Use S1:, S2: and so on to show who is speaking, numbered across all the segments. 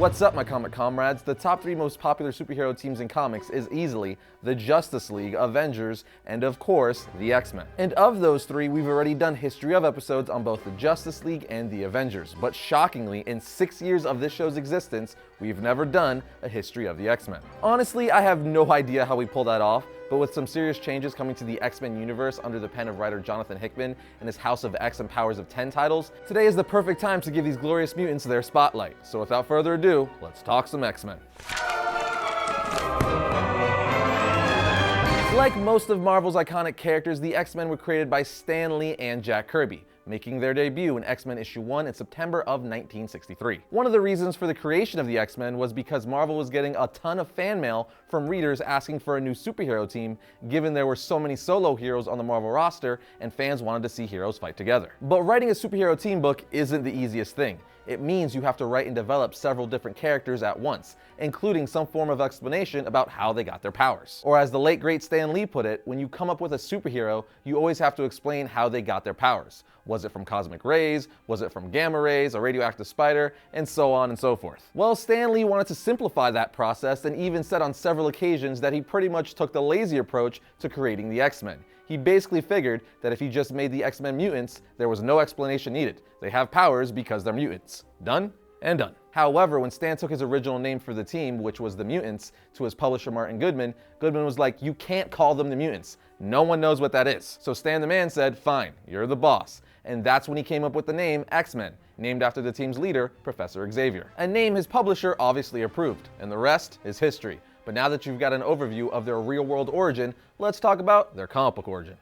S1: What's up, my comic comrades? The top 3 most popular superhero teams in comics is easily the Justice League, Avengers, and of course, the X-Men. And of those 3, we've already done history of episodes on both the Justice League and the Avengers. But shockingly, in 6 years of this show's existence, we've never done a history of the X-Men. Honestly, I have no idea how we pull that off, but with some serious changes coming to the X-Men universe under the pen of writer Jonathan Hickman and his House of X and Powers of 10 titles, today is the perfect time to give these glorious mutants their spotlight. So without further ado, let's talk some X-Men. Like most of Marvel's iconic characters, the X-Men were created by Stan Lee and Jack Kirby, making their debut in X-Men issue 1 in September of 1963. One of the reasons for the creation of the X-Men was because Marvel was getting a ton of fan mail from readers asking for a new superhero team, given there were so many solo heroes on the Marvel roster and fans wanted to see heroes fight together. But writing a superhero team book isn't the easiest thing. It means you have to write and develop several different characters at once, including some form of explanation about how they got their powers. Or as the late great Stan Lee put it, when you come up with a superhero, you always have to explain how they got their powers. Was it from cosmic rays? Was it from gamma rays, a radioactive spider, and so on and so forth? Well, Stan Lee wanted to simplify that process and even said on several occasions that he pretty much took the lazy approach to creating the X-Men. He basically figured that if he just made the X-Men mutants, there was no explanation needed. They have powers because they're mutants. Done and done. However, when Stan took his original name for the team, which was the Mutants, to his publisher Martin Goodman, Goodman was like, "You can't call them the Mutants. No one knows what that is." So Stan the Man said, "Fine, you're the boss." And that's when he came up with the name X-Men, named after the team's leader, Professor Xavier. A name his publisher obviously approved, and the rest is history. But now that you've got an overview of their real-world origin, let's talk about their comic book origin.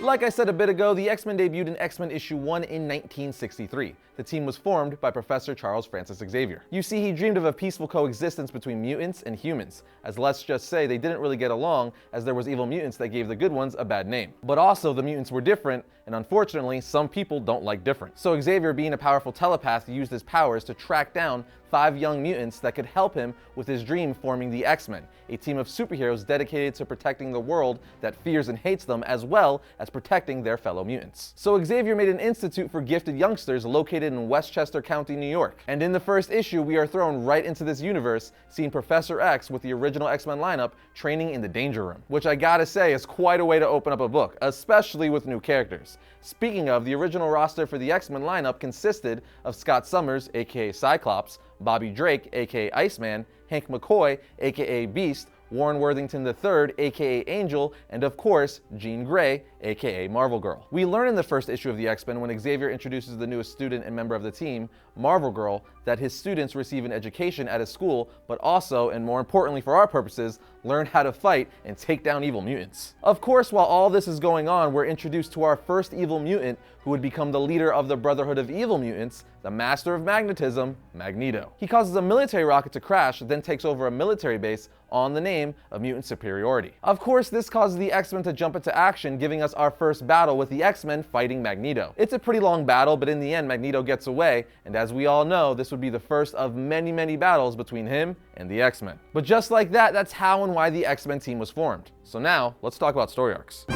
S1: Like I said a bit ago, the X-Men debuted in X-Men issue 1 in 1963. The team was formed by Professor Charles Francis Xavier. You see, he dreamed of a peaceful coexistence between mutants and humans, as let's just say they didn't really get along, as there was evil mutants that gave the good ones a bad name. But also, the mutants were different, and unfortunately, some people don't like different. So Xavier, being a powerful telepath, used his powers to track down 5 young mutants that could help him with his dream forming the X-Men, a team of superheroes dedicated to protecting the world that fears and hates them, as well as protecting their fellow mutants. So Xavier made an institute for gifted youngsters located in Westchester County, New York. And in the first issue, we are thrown right into this universe, seeing Professor X with the original X-Men lineup training in the Danger Room, which I gotta say is quite a way to open up a book, especially with new characters. Speaking of, the original roster for the X-Men lineup consisted of Scott Summers, aka Cyclops, Bobby Drake, aka Iceman, Hank McCoy, aka Beast, Warren Worthington III, aka Angel, and of course, Jean Grey, aka Marvel Girl. We learn in the first issue of the X-Men, when Xavier introduces the newest student and member of the team, Marvel Girl, that his students receive an education at his school, but also, and more importantly for our purposes, learn how to fight and take down evil mutants. Of course, while all this is going on, we're introduced to our first evil mutant, who would become the leader of the Brotherhood of Evil Mutants, the Master of Magnetism, Magneto. He causes a military rocket to crash, then takes over a military base on the name of mutant superiority. Of course, this causes the X-Men to jump into action, giving us our first battle with the X-Men fighting Magneto. It's a pretty long battle, but in the end, Magneto gets away, and as we all know, this would be the first of many battles between him and the X-Men. But just like that, that's how and why the X-Men team was formed. So now, let's talk about story arcs.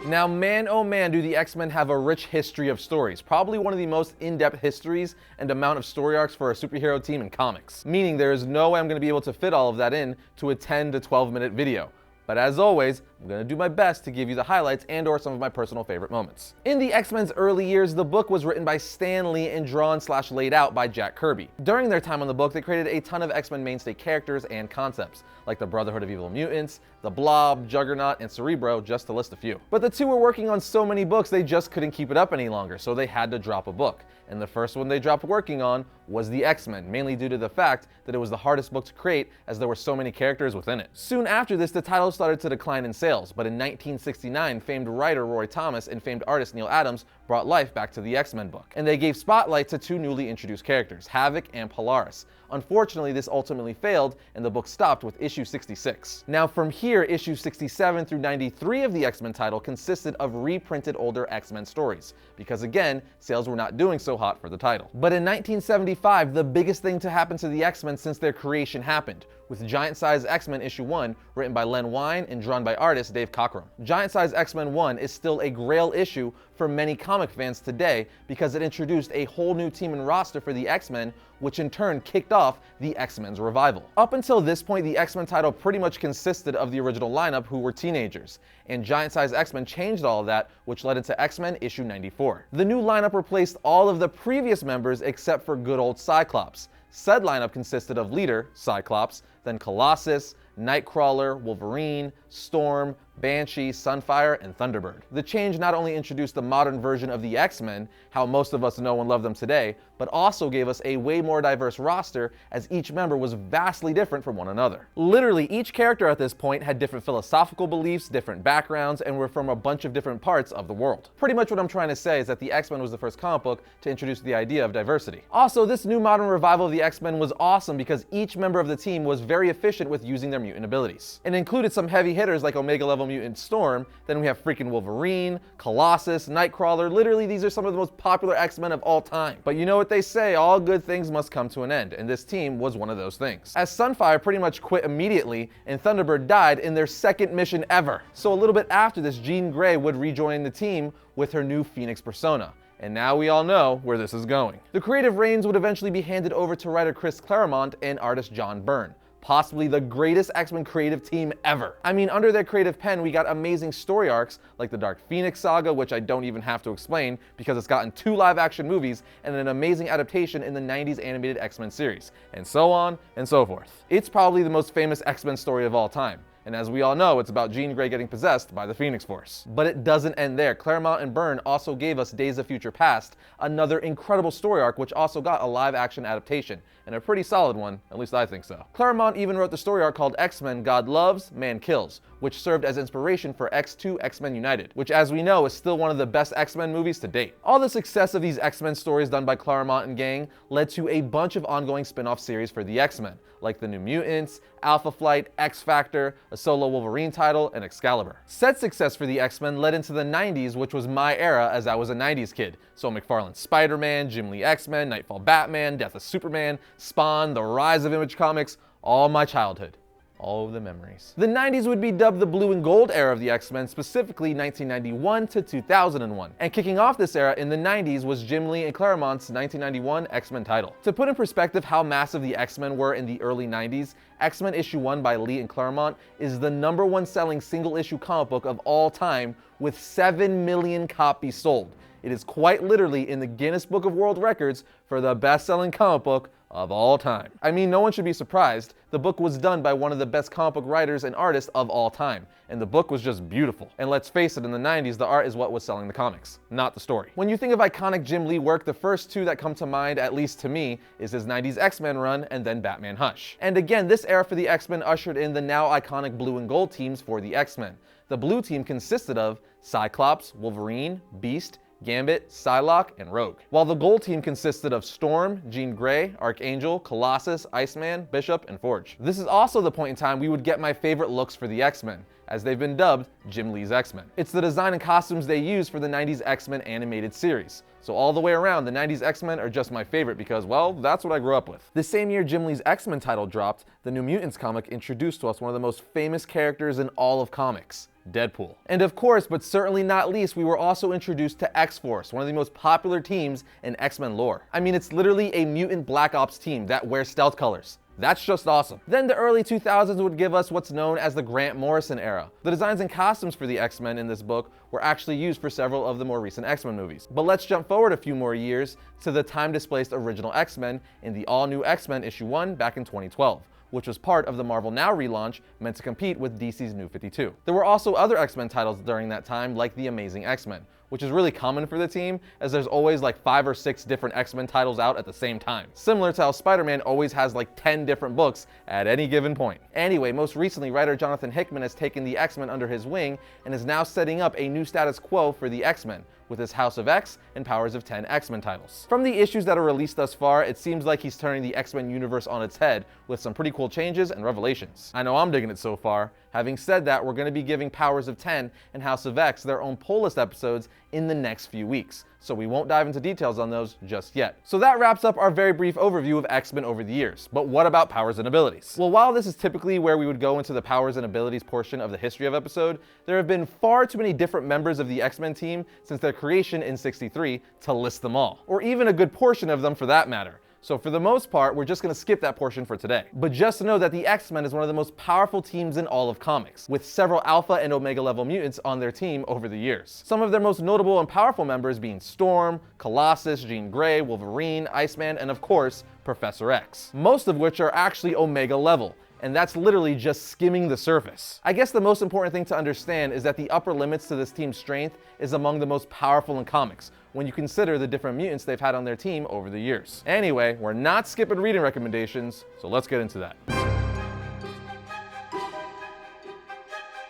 S1: Now, man oh man, do the X-Men have a rich history of stories. Probably one of the most in-depth histories and amount of story arcs for a superhero team in comics. Meaning there is no way I'm going to be able to fit all of that in to a 10 to 12 minute video. But as always, I'm going to do my best to give you the highlights and or some of my personal favorite moments. In the X-Men's early years, the book was written by Stan Lee and drawn/laid out by Jack Kirby. During their time on the book, they created a ton of X-Men mainstay characters and concepts, like the Brotherhood of Evil Mutants, the Blob, Juggernaut, and Cerebro, just to list a few. But the two were working on so many books, they just couldn't keep it up any longer, so they had to drop a book. And the first one they dropped working on was the X-Men, mainly due to the fact that it was the hardest book to create as there were so many characters within it. Soon after this, the title started to decline in sales, but in 1969, famed writer Roy Thomas and famed artist Neil Adams brought life back to the X-Men book, and they gave spotlight to two newly introduced characters, Havoc and Polaris. Unfortunately, this ultimately failed, and the book stopped with issue 66. Now from here, issue 67 through 93 of the X-Men title consisted of reprinted older X-Men stories, because again, sales were not doing so hot for the title. But in 1975, the biggest thing to happen to the X-Men since their creation happened, with Giant Size X-Men issue 1, written by Len Wein and drawn by artist Dave Cockrum. Giant Size X-Men 1 is still a grail issue for many comic fans today because it introduced a whole new team and roster for the X-Men, which in turn kicked off the X-Men's revival. Up until this point, the X-Men title pretty much consisted of the original lineup who were teenagers, and Giant Size X-Men changed all of that, which led into X-Men issue 94. The new lineup replaced all of the previous members except for good old Cyclops. Said lineup consisted of leader, Cyclops, then Colossus, Nightcrawler, Wolverine, Storm, Banshee, Sunfire, and Thunderbird. The change not only introduced the modern version of the X-Men, how most of us know and love them today, but also gave us a way more diverse roster as each member was vastly different from one another. Literally, each character at this point had different philosophical beliefs, different backgrounds, and were from a bunch of different parts of the world. Pretty much what I'm trying to say is that the X-Men was the first comic book to introduce the idea of diversity. Also, this new modern revival of the X-Men was awesome because each member of the team was very efficient with using their mutant abilities. It included some heavy hitters like Omega level mutant Storm, then we have freaking Wolverine, Colossus, Nightcrawler. Literally, these are some of the most popular X-Men of all time. But you know what they say, all good things must come to an end, and this team was one of those things. As Sunfire pretty much quit immediately, and Thunderbird died in their second mission ever. So a little bit after this, Jean Grey would rejoin the team with her new Phoenix persona. And now we all know where this is going. The creative reins would eventually be handed over to writer Chris Claremont and artist John Byrne, possibly the greatest X-Men creative team ever. I mean, under their creative pen, we got amazing story arcs like the Dark Phoenix saga, which I don't even have to explain because it's gotten 2 live-action movies and an amazing adaptation in the 90s animated X-Men series, and so on and so forth. It's probably the most famous X-Men story of all time. And as we all know, it's about Jean Grey getting possessed by the Phoenix Force. But it doesn't end there. Claremont and Byrne also gave us Days of Future Past, another incredible story arc which also got a live-action adaptation, and a pretty solid one, at least I think so. Claremont even wrote the story arc called X-Men God Loves, Man Kills, which served as inspiration for X2 X-Men United, which as we know is still one of the best X-Men movies to date. All the success of these X-Men stories done by Claremont and gang led to a bunch of ongoing spin-off series for the X-Men, like the New Mutants, Alpha Flight, X-Factor, a solo Wolverine title, and Excalibur. Said success for the X-Men led into the 90s, which was my era as I was a 90s kid. So McFarlane's Spider-Man, Jim Lee X-Men, Nightfall Batman, Death of Superman, Spawn, the rise of Image Comics, all my childhood. All of the memories. The 90s would be dubbed the blue and gold era of the X-Men, specifically 1991 to 2001. And kicking off this era in the 90s was Jim Lee and Claremont's 1991 X-Men title. To put in perspective how massive the X-Men were in the early 90s, X-Men issue 1 by Lee and Claremont is the #1 selling single issue comic book of all time with 7 million copies sold. It is quite literally in the Guinness Book of World Records for the best-selling comic book of all time. I mean, no one should be surprised. The book was done by one of the best comic book writers and artists of all time, and the book was just beautiful. And let's face it, in the 90s, the art is what was selling the comics, not the story. When you think of iconic Jim Lee work, the first 2 that come to mind, at least to me, is his 90s X-Men run and then Batman Hush. And again, this era for the X-Men ushered in the now iconic blue and gold teams for the X-Men. The blue team consisted of Cyclops, Wolverine, Beast, Gambit, Psylocke, and Rogue. While the gold team consisted of Storm, Jean Grey, Archangel, Colossus, Iceman, Bishop, and Forge. This is also the point in time we would get my favorite looks for the X-Men, as they've been dubbed Jim Lee's X-Men. It's the design and costumes they use for the 90s X-Men animated series. So all the way around, the 90s X-Men are just my favorite because, well, that's what I grew up with. The same year Jim Lee's X-Men title dropped, the New Mutants comic introduced to us one of the most famous characters in all of comics, Deadpool. And of course, but certainly not least, we were also introduced to X-Force, one of the most popular teams in X-Men lore. I mean, it's literally a mutant Black Ops team that wears stealth colors. That's just awesome. Then the early 2000s would give us what's known as the Grant Morrison era. The designs and costumes for the X-Men in this book were actually used for several of the more recent X-Men movies. But let's jump forward a few more years to the time-displaced original X-Men in the all-new X-Men issue 1 back in 2012. Which was part of the Marvel Now relaunch meant to compete with DC's New 52. There were also other X-Men titles during that time, like The Amazing X-Men, which is really common for the team, as there's always like 5 or 6 different X-Men titles out at the same time. Similar to how Spider-Man always has like 10 different books at any given point. Anyway, most recently, writer Jonathan Hickman has taken the X-Men under his wing and is now setting up a new status quo for the X-Men, with his House of X and Powers of 10 X-Men titles. From the issues that are released thus far, it seems like he's turning the X-Men universe on its head with some pretty cool changes and revelations. I know I'm digging it so far. Having said that, we're going to be giving Powers of 10 and House of X their own pull list episodes in the next few weeks, so we won't dive into details on those just yet. So that wraps up our very brief overview of X-Men over the years. But what about powers and abilities? Well, while this is typically where we would go into the powers and abilities portion of the history of episode, there have been far too many different members of the X-Men team since their creation in '63 to list them all, or even a good portion of them for that matter. So for the most part, we're just going to skip that portion for today. But just know that the X-Men is one of the most powerful teams in all of comics, with several Alpha and Omega level mutants on their team over the years. Some of their most notable and powerful members being Storm, Colossus, Jean Grey, Wolverine, Iceman, and of course, Professor X. Most of which are actually Omega level, and that's literally just skimming the surface. I guess the most important thing to understand is that the upper limits to this team's strength is among the most powerful in comics, when you consider the different mutants they've had on their team over the years. Anyway, we're not skipping reading recommendations, so let's get into that.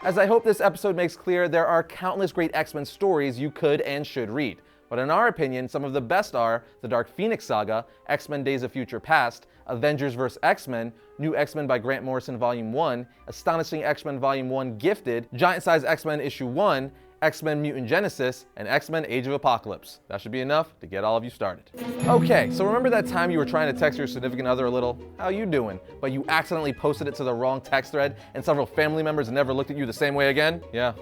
S1: As I hope this episode makes clear, there are countless great X-Men stories you could and should read. But in our opinion, some of the best are the Dark Phoenix Saga, X-Men Days of Future Past, Avengers vs. X-Men, New X-Men by Grant Morrison Volume 1, Astonishing X-Men Volume 1 Gifted, Giant Size X-Men Issue 1, X-Men Mutant Genesis, and X-Men Age of Apocalypse. That should be enough to get all of you started. Okay, so remember that time you were trying to text your significant other a little, "How you doing?" but you accidentally posted it to the wrong text thread and several family members never looked at you the same way again? Yeah,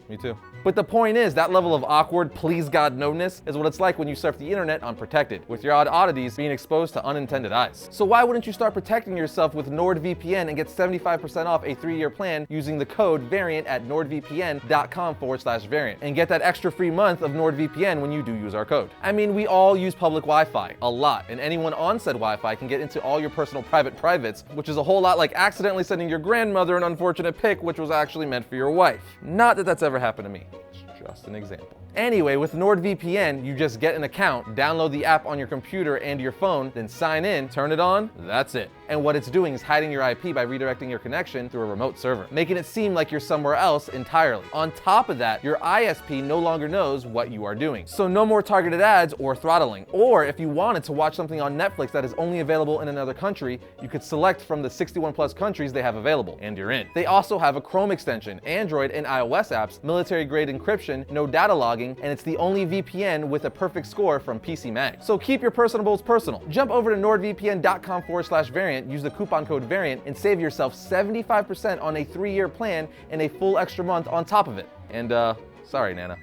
S1: me too. But the point is, that level of awkward, please God no-ness is what it's like when you surf the internet unprotected, with your odd oddities being exposed to unintended eyes. So why wouldn't you start protecting yourself with NordVPN and get 75% off a 3-year plan using the code VARIANT at nordvpn.com/variant and get that extra free month of NordVPN when you do use our code. I mean, we all use public Wi-Fi a lot, and anyone on said Wi-Fi can get into all your personal privates, which is a whole lot like accidentally sending your grandmother an unfortunate pic which was actually meant for your wife. Not that that's ever happened to me. Just an example. Anyway, with NordVPN, you just get an account, download the app on your computer and your phone, then sign in, turn it on, that's it. And what it's doing is hiding your IP by redirecting your connection through a remote server, making it seem like you're somewhere else entirely. On top of that, your ISP no longer knows what you are doing. So no more targeted ads or throttling. Or if you wanted to watch something on Netflix that is only available in another country, you could select from the 61 plus countries they have available, and you're in. They also have a Chrome extension, Android and iOS apps, military grade encryption, no data logging, and it's the only VPN with a perfect score from PC Mag. So keep your personables personal. Jump over to nordvpn.com/variant, use the coupon code VARIANT, and save yourself 75% on a 3-year plan and a full extra month on top of it. And sorry, Nana.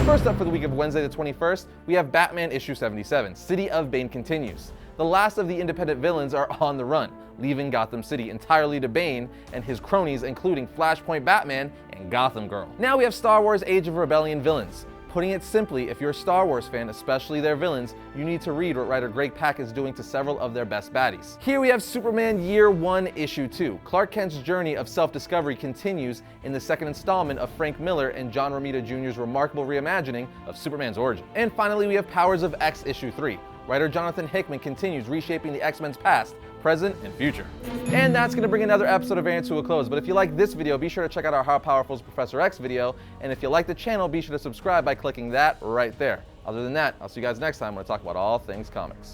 S1: First up for the week of Wednesday the 21st, we have Batman issue 77, City of Bane continues. The last of the independent villains are on the run, leaving Gotham City entirely to Bane and his cronies, including Flashpoint Batman and Gotham Girl. Now we have Star Wars Age of Rebellion villains. Putting it simply, if you're a Star Wars fan, especially their villains, you need to read what writer Greg Pak is doing to several of their best baddies. Here we have Superman Year 1 Issue 2. Clark Kent's journey of self-discovery continues in the second installment of Frank Miller and John Romita Jr.'s remarkable reimagining of Superman's origin. And finally, we have Powers of X Issue 3. Writer Jonathan Hickman continues reshaping the X-Men's past, present, and future. And that's going to bring another episode of Variant to a close. But if you like this video, be sure to check out our How Powerful is Professor X video. And if you like the channel, be sure to subscribe by clicking that right there. Other than that, I'll see you guys next time when I talk about all things comics.